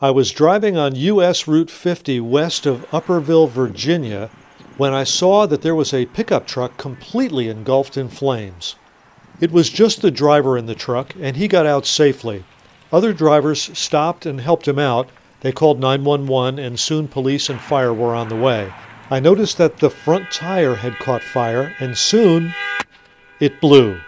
I was driving on US Route 50 west of Upperville, Virginia, when I saw that there was a pickup truck completely engulfed in flames. It was just the driver in the truck, and he got out safely. Other drivers stopped and helped him out. They called 911, and soon police and fire were on the way. I noticed that the front tire had caught fire, and soon it blew.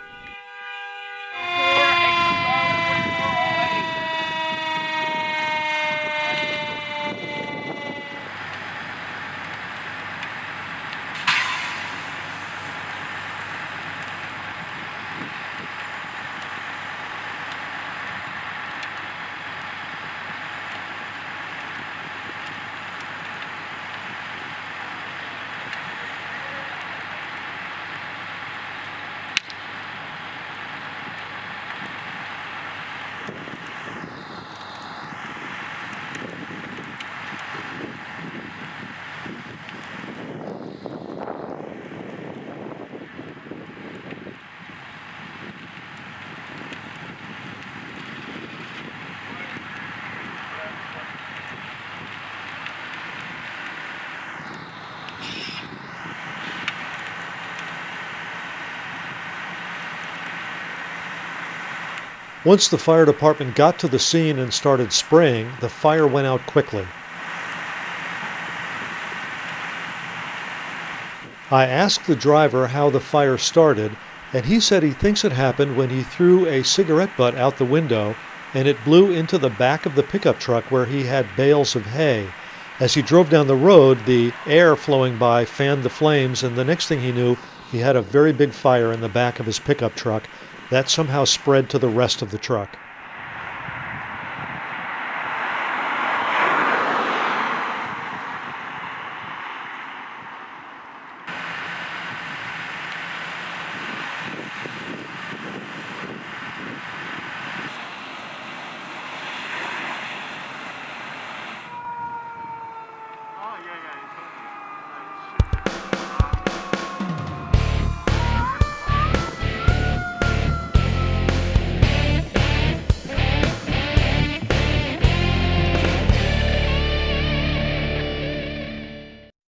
Once the fire department got to the scene and started spraying, the fire went out quickly. I asked the driver how the fire started, and he said he thinks it happened when he threw a cigarette butt out the window and it blew into the back of the pickup truck where he had bales of hay. As he drove down the road, the air flowing by fanned the flames, and the next thing he knew, he had a very big fire in the back of his pickup truck that somehow spread to the rest of the truck.